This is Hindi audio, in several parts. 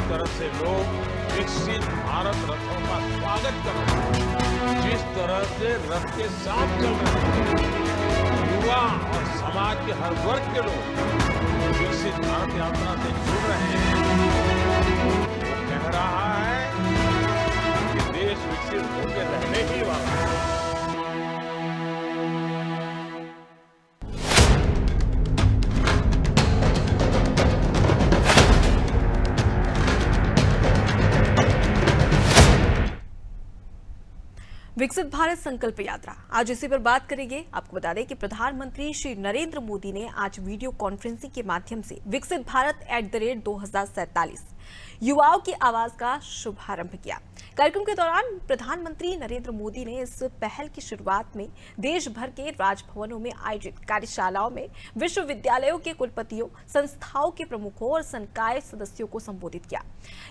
तरह से लोग विकसित भारत रथों का स्वागत कर रहे हैं, जिस तरह से रथ के साथ चल रहे हैं, युवा और समाज के हर वर्ग के लोग विकसित भारत यात्रा से जुड़ रहे हैं, वो कह रहा है कि देश विकसित होकर रहने ही वाला है। विकसित भारत संकल्प यात्रा, आज इसी पर बात करेंगे। आपको बता दें कि प्रधानमंत्री श्री नरेंद्र मोदी ने आज वीडियो कॉन्फ्रेंसिंग के माध्यम से विकसित भारत @2047 युवाओं की आवाज का शुभारंभ किया। कार्यक्रम के दौरान प्रधानमंत्री नरेंद्र मोदी ने इस पहल की शुरुआत में देश भर के राजभवनों में आयोजित कार्यशालाओं में विश्वविद्यालयों के कुलपतियों, संस्थाओं के प्रमुखों और संकाय सदस्यों को संबोधित किया।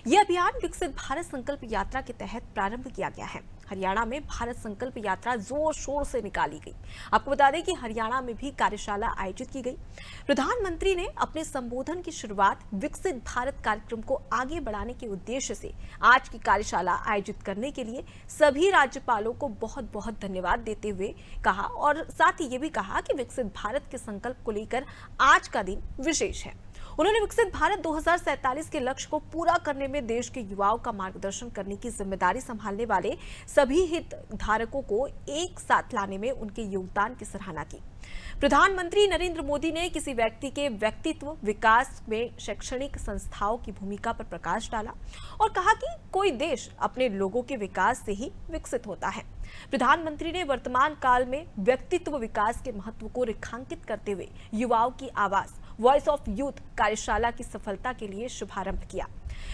यह अभियान विकसित भारत संकल्प यात्रा के तहत प्रारंभ किया गया है। हरियाणा में भारत संकल्प यात्रा जोर शोर से निकाली गई। आपको बता दें कि हरियाणा में भी कार्यशाला आयोजित की गई। प्रधानमंत्री ने अपने संबोधन की शुरुआत विकसित भारत कार्यक्रम को आगे बढ़ाने के उद्देश्य से आज की कार्यशाला आयोजित करने के लिए सभी राज्यपालों को बहुत बहुत धन्यवाद देते हुए कहा और साथ ही ये भी कहा कि विकसित भारत के संकल्प को लेकर आज का दिन विशेष है। उन्होंने विकसित भारत 2047 के लक्ष्य को पूरा करने में देश के युवाओं का मार्गदर्शन करने की जिम्मेदारी संभालने वाले सभी हितधारकों को एक साथ लाने में उनके योगदान की सराहना की। प्रधानमंत्री नरेंद्र मोदी ने किसी व्यक्ति के व्यक्तित्व विकास में शैक्षणिक संस्थाओं की भूमिका पर प्रकाश डाला और कहा कि कोई देश अपने लोगों के विकास से ही विकसित होता है। प्रधानमंत्री ने वर्तमान काल में व्यक्तित्व विकास के महत्व को रेखांकित करते हुए युवाओं की आवाज वॉइस ऑफ यूथ कार्यशाला की सफलता के लिए शुभारंभ किया।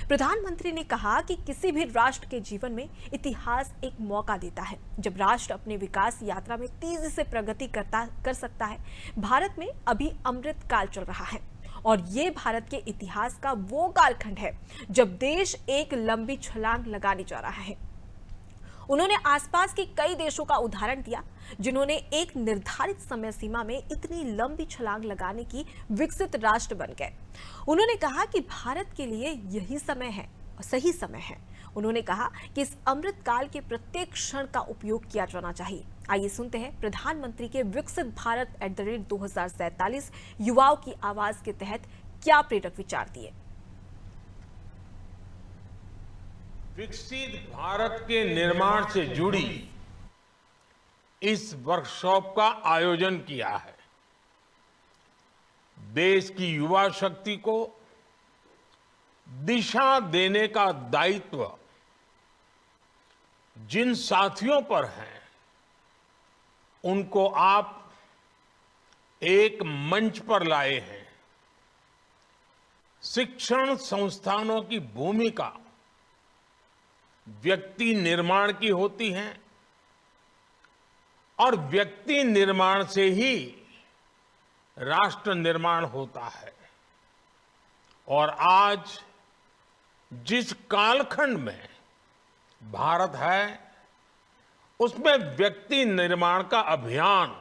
प्रधानमंत्री ने कहा कि किसी भी राष्ट्र के जीवन में इतिहास एक मौका देता है जब राष्ट्र अपने विकास यात्रा में तेजी से प्रगति कर सकता है। भारत में अभी अमृत काल चल रहा है और ये भारत के इतिहास का वो कालखंड है जब देश एक लंबी छलांग लगाने जा रहा है। उन्होंने आसपास के कई देशों का उदाहरण दिया जिन्होंने एक निर्धारित समय सीमा में इतनी लंबी छलांग लगाने की विकसित राष्ट्र बन गए। उन्होंने कहा कि भारत के लिए यही समय है, सही समय है। उन्होंने कहा कि इस अमृत काल के प्रत्येक क्षण का उपयोग किया जाना चाहिए। आइए सुनते हैं प्रधानमंत्री के विकसित भारत @2047 युवाओं की आवाज के तहत क्या प्रेरक विचार दिए। विकसित भारत के निर्माण से जुड़ी इस वर्कशॉप का आयोजन किया है। देश की युवा शक्ति को दिशा देने का दायित्व जिन साथियों पर है, उनको आप एक मंच पर लाए हैं। शिक्षण संस्थानों की भूमिका व्यक्ति निर्माण की होती है और व्यक्ति निर्माण से ही राष्ट्र निर्माण होता है। और आज जिस कालखंड में भारत है, उसमें व्यक्ति निर्माण का अभियान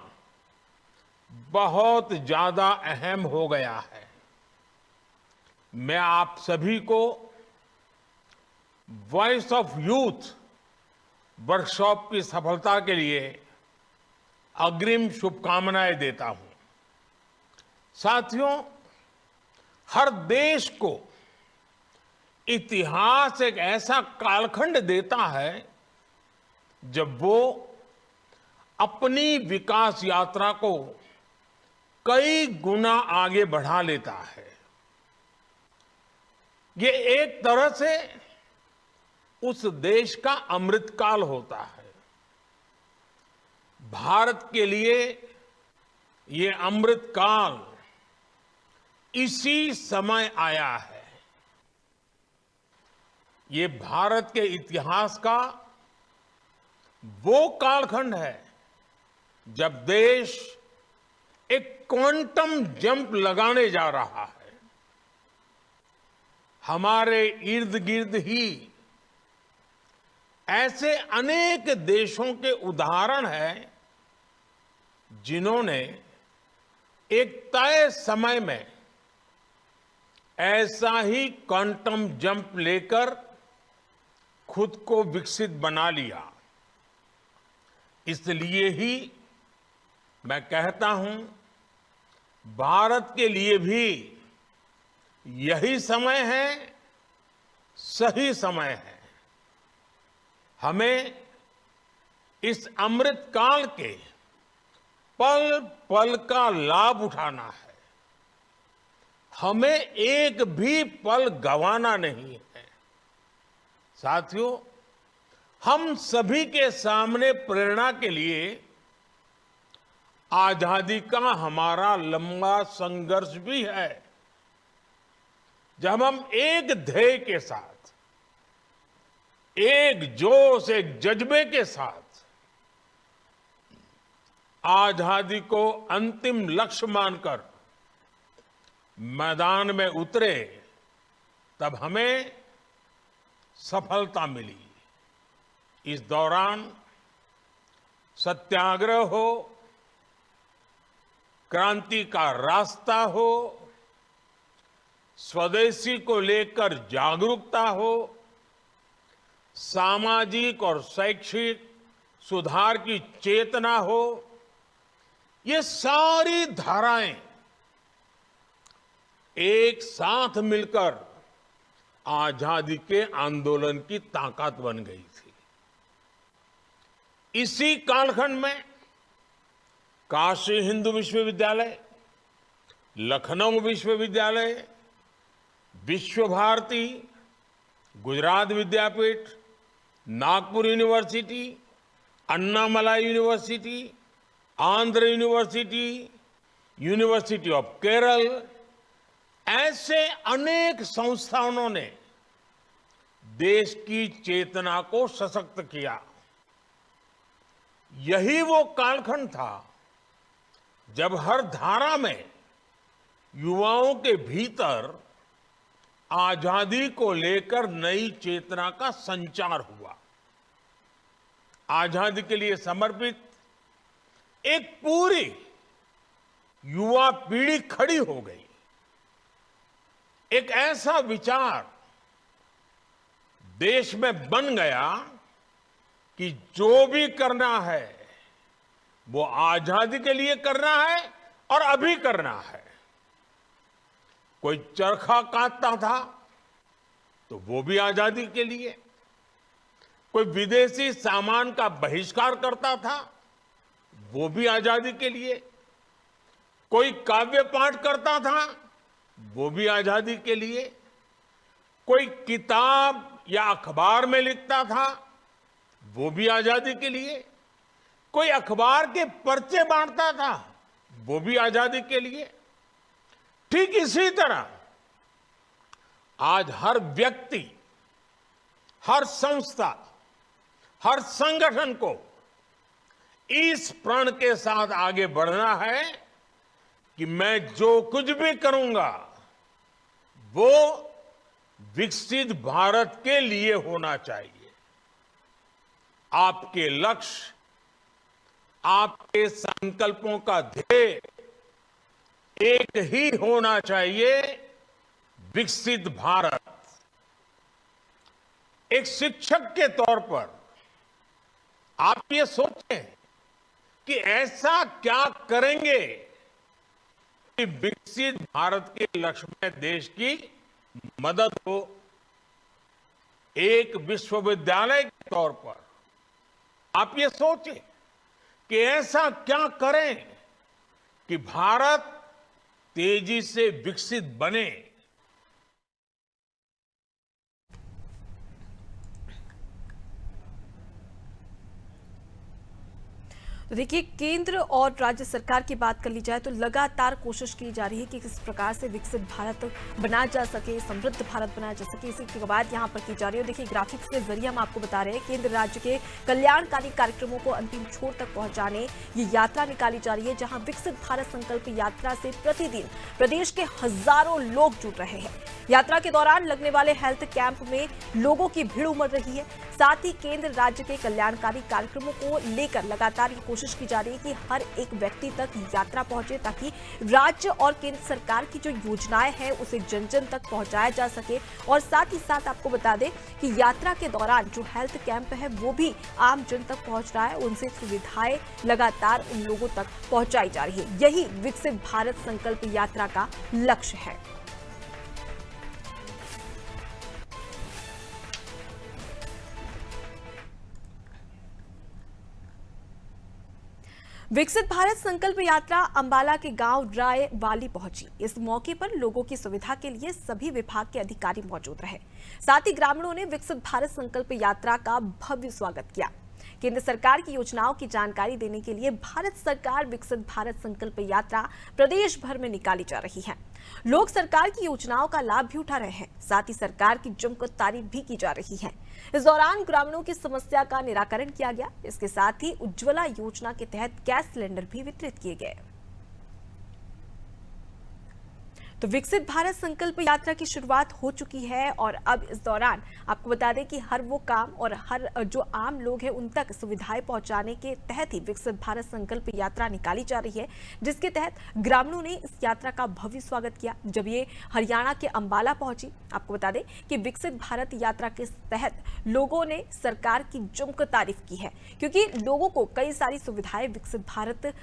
बहुत ज्यादा अहम हो गया है। मैं आप सभी को वॉइस ऑफ यूथ वर्कशॉप की सफलता के लिए अग्रिम शुभकामनाएं देता हूं। साथियों, हर देश को इतिहास एक ऐसा कालखंड देता है जब वो अपनी विकास यात्रा को कई गुना आगे बढ़ा लेता है। ये एक तरह से उस देश का अमृतकाल होता है। भारत के लिए ये अमृतकाल इसी समय आया है। ये भारत के इतिहास का वो कालखंड है जब देश एक क्वांटम जंप लगाने जा रहा है। हमारे इर्द गिर्द ही ऐसे अनेक देशों के उदाहरण हैं जिन्होंने एक तय समय में ऐसा ही क्वांटम जंप लेकर खुद को विकसित बना लिया। इसलिए ही मैं कहता हूं, भारत के लिए भी यही समय है, सही समय है। हमें इस अमृत काल के पल पल का लाभ उठाना है। हमें एक भी पल गंवाना नहीं है। साथियों, हम सभी के सामने प्रेरणा के लिए आजादी का हमारा लंबा संघर्ष भी है। जब हम एक ध्येय के साथ, एक जोश, एक जज्बे के साथ आजादी को अंतिम लक्ष्य मानकर मैदान में उतरे, तब हमें सफलता मिली। इस दौरान सत्याग्रह हो, क्रांति का रास्ता हो, स्वदेशी को लेकर जागरूकता हो, सामाजिक और शैक्षिक सुधार की चेतना हो, ये सारी धाराएं एक साथ मिलकर आजादी के आंदोलन की ताकत बन गई थी। इसी कालखंड में काशी हिंदू विश्वविद्यालय, लखनऊ विश्वविद्यालय, Vishwa Bharati, Gujarat Vidyapith, Nagpur university, Annamalai university, Andhra university, university of Kerala, ऐसे अनेक संस्थानों ने देश की चेतना को सशक्त किया। यही वो कालखंड था जब हर धारा में युवाओं के भीतर आजादी को लेकर नई चेतना का संचार हुआ। आजादी के लिए समर्पित एक पूरी युवा पीढ़ी खड़ी हो गई। एक ऐसा विचार देश में बन गया कि जो भी करना है वो आजादी के लिए करना है और अभी करना है। कोई चरखा काटता था तो वो भी आजादी के लिए, कोई विदेशी सामान का बहिष्कार करता था वो भी आजादी के लिए, कोई काव्य पाठ करता था वो भी आजादी के लिए, कोई किताब या अखबार में लिखता था वो भी आजादी के लिए, कोई अखबार के पर्चे बांटता था वो भी आजादी के लिए। ठीक इसी तरह आज हर व्यक्ति, हर संस्था, हर संगठन को इस प्रण के साथ आगे बढ़ना है कि मैं जो कुछ भी करूंगा वो विकसित भारत के लिए होना चाहिए। आपके लक्ष्य, आपके संकल्पों का ध्येय एक ही होना चाहिए, विकसित भारत। एक शिक्षक के तौर पर आप ये सोचें कि ऐसा क्या करेंगे कि विकसित भारत के लक्ष्य में देश की मदद हो। एक विश्वविद्यालय के तौर पर आप ये सोचें कि ऐसा क्या करें कि भारत तेजी से विकसित बने। तो देखिए, केंद्र और राज्य सरकार की बात कर ली जाए तो लगातार कोशिश की जा रही है कि किस प्रकार से विकसित भारत बनाया जा सके, समृद्ध भारत बनाया जा सके। इसी की बात यहाँ पर की जा रही है। देखिए, ग्राफिक्स के जरिए हम आपको बता रहे हैं केंद्र राज्य के कल्याणकारी कार्यक्रमों को अंतिम छोर तक पहुंचाने ये यात्रा निकाली जा रही है, जहां विकसित भारत संकल्प यात्रा से प्रतिदिन प्रदेश के हजारों लोग जुड़ रहे हैं। यात्रा के दौरान लगने वाले हेल्थ कैंप में लोगों की भीड़ उमड़ रही है। साथ ही केंद्र राज्य के कल्याणकारी कार्यक्रमों को लेकर लगातार ये कोशिश कोशिश की जा रही है कि हर एक व्यक्ति तक यात्रा पहुंचे, ताकि राज्य और केंद्र सरकार की जो योजनाएं हैं उसे जन जन तक पहुंचाया जा सके। और साथ ही साथ आपको बता दें कि यात्रा के दौरान जो हेल्थ कैंप है वो भी आम जन तक पहुंच रहा है, उनसे सुविधाएं लगातार उन लोगों तक पहुंचाई जा रही है। यही विकसित भारत संकल्प यात्रा का लक्ष्य है। विकसित भारत संकल्प यात्रा अंबाला के गांव रायवाली पहुंची। इस मौके पर लोगों की सुविधा के लिए सभी विभाग के अधिकारी मौजूद रहे। साथ ही ग्रामीणों ने विकसित भारत संकल्प यात्रा का भव्य स्वागत किया। केंद्र सरकार की योजनाओं की जानकारी देने के लिए भारत सरकार विकसित भारत संकल्प यात्रा प्रदेश भर में निकाली जा रही है। लोग सरकार की योजनाओं का लाभ भी उठा रहे हैं, साथ ही सरकार की जमकर तारीफ भी की जा रही है। इस दौरान ग्रामीणों की समस्या का निराकरण किया गया। इसके साथ ही उज्ज्वला योजना के तहत गैस सिलेंडर भी वितरित किए गए। तो विकसित भारत संकल्प यात्रा की शुरुआत हो चुकी है और अब इस दौरान आपको बता दें कि हर वो काम और हर जो आम लोग हैं उन तक सुविधाएं पहुंचाने के तहत ही विकसित भारत संकल्प यात्रा निकाली जा रही है, जिसके तहत ग्रामीणों ने इस यात्रा का भव्य स्वागत किया। जब ये हरियाणा के अंबाला पहुंची, आपको बता दें कि विकसित भारत यात्रा के तहत लोगों ने सरकार की जमकर तारीफ की है, क्योंकि लोगों को कई सारी सुविधाएं विकसित भारत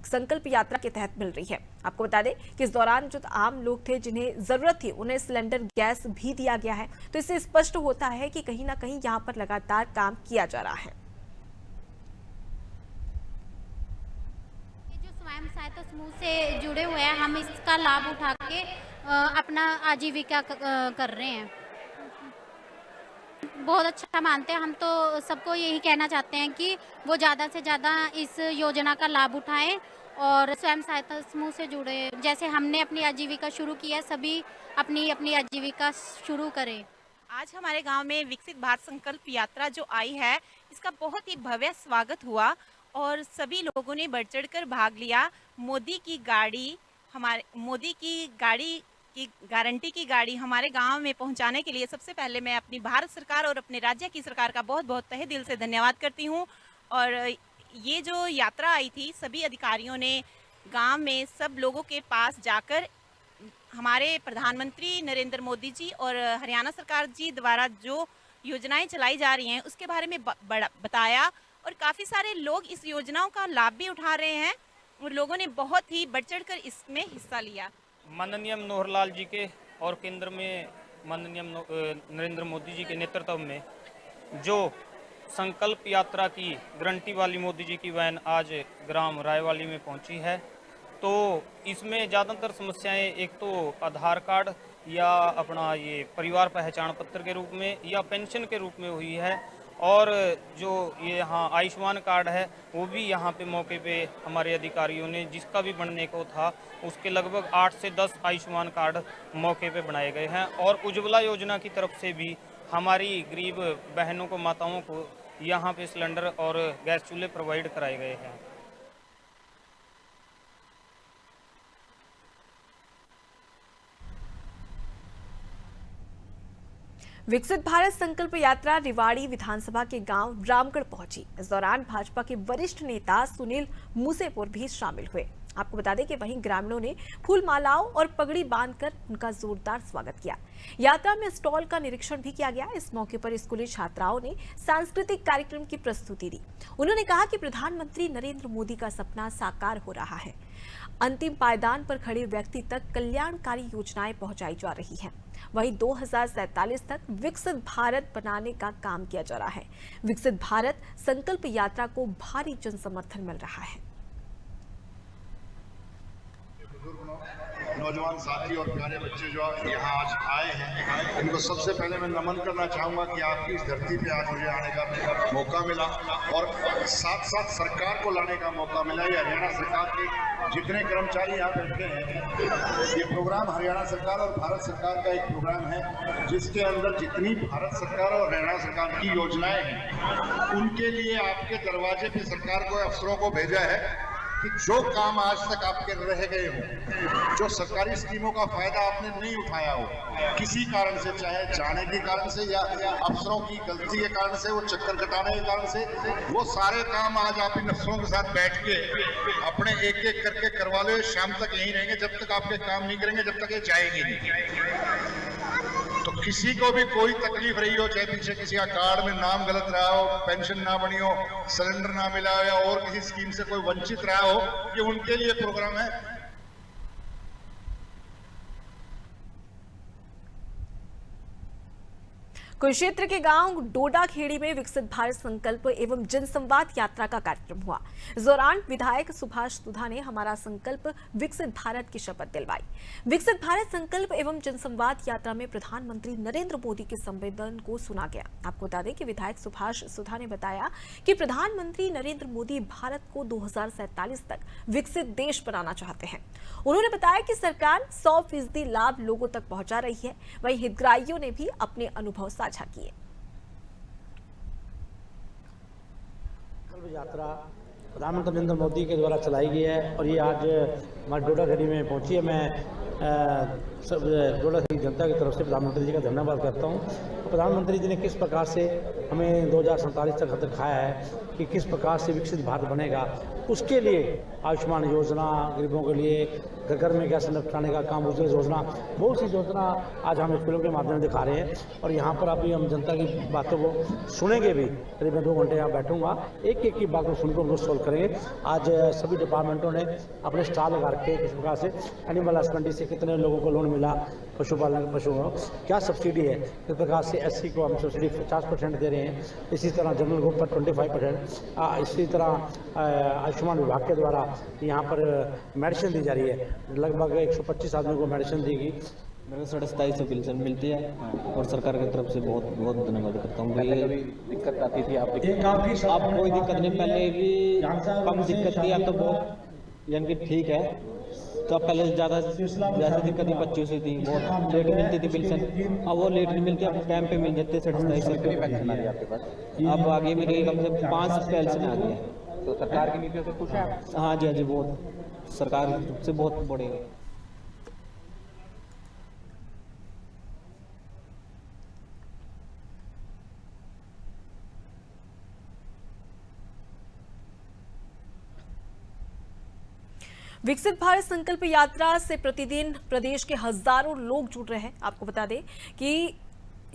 संकल्प यात्रा के तहत मिल रही है। आपको बता दें कि इस दौरान जो आम लोग थे जिन्हें जरूरत थी उन्हें सिलेंडर गैस भी दिया गया है। तो इससे स्पष्ट होता है कि कहीं ना कहीं यहाँ पर लगातार काम किया जा रहा है। जो स्वयं सहायता समूह से जुड़े हुए हैं, हम इसका लाभ उठा के अपना आजीविका कर रहे हैं। बहुत अच्छा मानते हैं। हम तो सबको यही कहना चाहते हैं कि वो ज़्यादा से ज़्यादा इस योजना का लाभ उठाएं और स्वयं सहायता समूह से जुड़े। जैसे हमने अपनी आजीविका शुरू की है, सभी अपनी अपनी आजीविका शुरू करें। आज हमारे गांव में विकसित भारत संकल्प यात्रा जो आई है, इसका बहुत ही भव्य स्वागत हुआ और सभी लोगों ने बढ़ चढ़कर भाग लिया। मोदी की गाड़ी की गारंटी की गाड़ी हमारे गांव में पहुंचाने के लिए सबसे पहले मैं अपनी भारत सरकार और अपने राज्य की सरकार का बहुत बहुत तहे दिल से धन्यवाद करती हूं। और ये जो यात्रा आई थी, सभी अधिकारियों ने गांव में सब लोगों के पास जाकर हमारे प्रधानमंत्री नरेंद्र मोदी जी और हरियाणा सरकार जी द्वारा जो योजनाएं चलाई जा रही हैं उसके बारे में बताया और काफ़ी सारे लोग इस योजनाओं का लाभ भी उठा रहे हैं और लोगों ने बहुत ही बढ़ चढ़ कर इसमें हिस्सा लिया। माननीय मनोहर लाल जी के और केंद्र में माननीय नरेंद्र मोदी जी के नेतृत्व में जो संकल्प यात्रा की गारंटी वाली मोदी जी की वैन आज ग्राम रायवाली में पहुंची है, तो इसमें ज़्यादातर समस्याएं एक तो आधार कार्ड या अपना ये परिवार पहचान पत्र के रूप में या पेंशन के रूप में हुई है, और जो ये यहाँ आयुष्मान कार्ड है वो भी यहाँ पे मौके पे हमारे अधिकारियों ने जिसका भी बनने को था उसके लगभग 8 से 10 आयुष्मान कार्ड मौके पे बनाए गए हैं। और उज्ज्वला योजना की तरफ से भी हमारी गरीब बहनों को, माताओं को यहाँ पे सिलेंडर और गैस चूल्हे प्रोवाइड कराए गए हैं। विकसित भारत संकल्प यात्रा रेवाड़ी विधानसभा के गांव रामगढ़ पहुंची। इस दौरान भाजपा के वरिष्ठ नेता सुनील मूसेपुर भी शामिल हुए। आपको बता दें कि वहीं ग्रामीणों ने फूल मालाओं और पगड़ी बांधकर उनका जोरदार स्वागत किया। यात्रा में स्टॉल का निरीक्षण भी किया गया। इस मौके पर स्कूली छात्राओं ने सांस्कृतिक कार्यक्रम की प्रस्तुति दी। उन्होंने कहा कि प्रधानमंत्री नरेंद्र मोदी का सपना साकार हो रहा है। अंतिम पायदान पर खड़े व्यक्ति तक कल्याणकारी योजनाएं पहुंचाई जा रही हैं। वहीं 2047 तक विकसित भारत बनाने का काम किया जा रहा है। विकसित भारत संकल्प यात्रा को भारी जन समर्थन मिल रहा है। नौजवान साथी और प्यारे बच्चे जो यहाँ आज आए हैं, इनको सबसे पहले मैं नमन करना चाहूँगा कि आपकी इस धरती पे आज मुझे आने का मौका मिला और साथ साथ सरकार को लाने का मौका मिला। ये हरियाणा सरकार के जितने कर्मचारी यहाँ बैठे हैं, ये प्रोग्राम हरियाणा सरकार और भारत सरकार का एक प्रोग्राम है जिसके अंदर जितनी भारत सरकार और हरियाणा सरकार की योजनाएं हैं उनके लिए आपके दरवाजे पे सरकार को अफसरों को भेजा है कि जो काम आज तक आपके रह गए हों, जो सरकारी स्कीमों का फायदा आपने नहीं उठाया हो, किसी कारण से, चाहे जाने के कारण से या अफसरों की गलती के कारण से, वो चक्कर कटाने के कारण से, वो सारे काम आज आप इन अफसरों के साथ बैठ के अपने एक एक करके करवा लो। शाम तक यहीं रहेंगे, जब तक आपके काम नहीं करेंगे, जब तक ये जाएंगे नहीं। तो किसी को भी कोई तकलीफ रही हो, चाहे पीछे किसी का कार्ड में नाम गलत रहा हो, पेंशन ना बनी हो, सिलेंडर ना मिला हो, या और किसी स्कीम से कोई वंचित रहा हो, ये उनके लिए प्रोग्राम है। कुरुक्षेत्र के गांव डोडा खेड़ी में विकसित भारत संकल्प एवं जनसंवाद यात्रा का कार्यक्रम हुआ। इस दौरान विधायक सुभाष सुधा ने हमारा संकल्प विकसित भारत की शपथ दिलवाई। विकसित भारत संकल्प एवं जनसंवाद यात्रा में प्रधानमंत्री नरेंद्र मोदी के संबोधन को सुना गया। आपको बता दें कि विधायक सुभाष सुधा ने बताया कि प्रधानमंत्री नरेंद्र मोदी भारत को 2047 तक विकसित देश बनाना चाहते हैं। उन्होंने बताया कि सरकार 100% लाभ लोगों तक पहुंचा रही है। वहीं हितग्राहियों ने भी अपने अनुभव साझा किए। यात्रा प्रधानमंत्री नरेंद्र मोदी के द्वारा चलाई गई है और ये आज हमारे डोडा खेड़ी में पहुंची है। मैं सब डोडा खेड़ी जनता की तरफ से प्रधानमंत्री जी का धन्यवाद करता हूं। प्रधानमंत्री जी ने किस प्रकार से हमें 2047 तक दिखाया है कि किस प्रकार से विकसित भारत बनेगा, उसके लिए आयुष्मान योजना, गरीबों के लिए घर घर में गैस निपटाने का काम, उज्ज्वला योजना, बहुत सी योजना आज हम इस फिल्म के माध्यम से दिखा रहे हैं। और यहाँ पर अभी हम जनता की बातों को सुनेंगे भी। करीब मैं 2 घंटे यहाँ बैठूंगा, एक एक की बात को सुनकर उनको सोल्व करेंगे। आज सभी डिपार्टमेंटों ने अपने स्टॉल लगा रखे किस प्रकार से एनिमल हस्बेंड्री से कितने लोगों को लोन मिला, पशुपालन, पशुओं क्या सब्सिडी है, किस प्रकार से SC को हम सब्सिडी 50% दे रहे हैं। इसी तरह जनरल ग्रुप पर 25%। इसी तरह आयुष्मान विभाग के द्वारा यहाँ पर मेडिसिन दी जा रही है। लगभग 125 आदमी को मेडिसिन दी गई। मेरे को 2750 पेंशन मिलती है और सरकार की तरफ से बहुत बहुत धन्यवाद करता हूँ। दिक्कत आती थी आप कोई दिक्कत नहीं, पहले भी कम दिक्कत थी, अब तो बहुत यानी कि ठीक है। तो पहले ज़्यादा दिक्कत थी, 25 से थी, बहुत लेट मिलती थी पेंशन। अब वो लेट नहीं मिलती, अब टाइम पे मिल जाते। 2750 पेंशन आ रही है आपके पास। अब आगे मेरी कम से 5 पेंशन आ गई है। तो सरकार की नीतियों से खुश है आप? हाँ जी, हाँ जी, बहुत सरकार से बहुत बड़े। विकसित भारत संकल्प यात्रा से प्रतिदिन प्रदेश के हजारों लोग जुड़ रहे हैं। आपको बता दें कि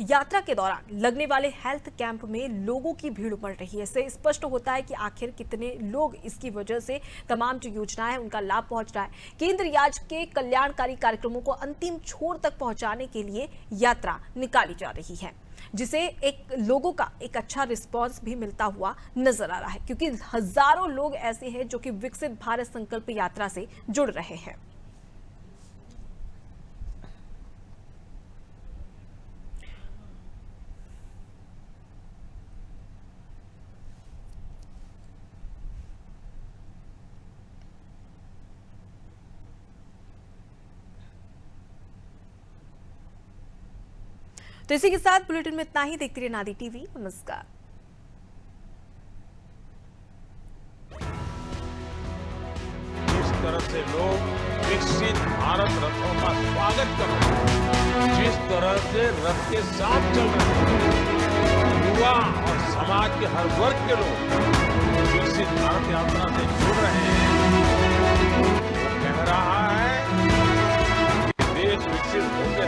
यात्रा के दौरान लगने वाले हेल्थ कैंप में लोगों की भीड़ उमड़ रही है। इससे स्पष्ट होता है कि आखिर कितने लोग इसकी वजह से तमाम जो योजनाएं हैं उनका लाभ पहुंच रहा है। केंद्र राज्य के कल्याणकारी कार्यक्रमों को अंतिम छोर तक पहुंचाने के लिए यात्रा निकाली जा रही है, जिसे एक लोगों का एक अच्छा रिस्पांस भी मिलता हुआ नजर आ रहा है, क्योंकि हजारों लोग ऐसे हैं जो कि विकसित भारत संकल्प यात्रा से जुड़ रहे हैं। तो इसी के साथ बुलेटिन में इतना ही। देखते रहिए नादी टीवी। नमस्कार। जिस तरह से लोग विकसित भारत रथों का स्वागत कर रहे हैं, जिस तरह से रथ के साथ चल रहे हैं, युवा और समाज के हर वर्ग के लोग विकसित भारत यात्रा से जुड़ रहे हैं, वो कह रहा है कि देश विकसित होकर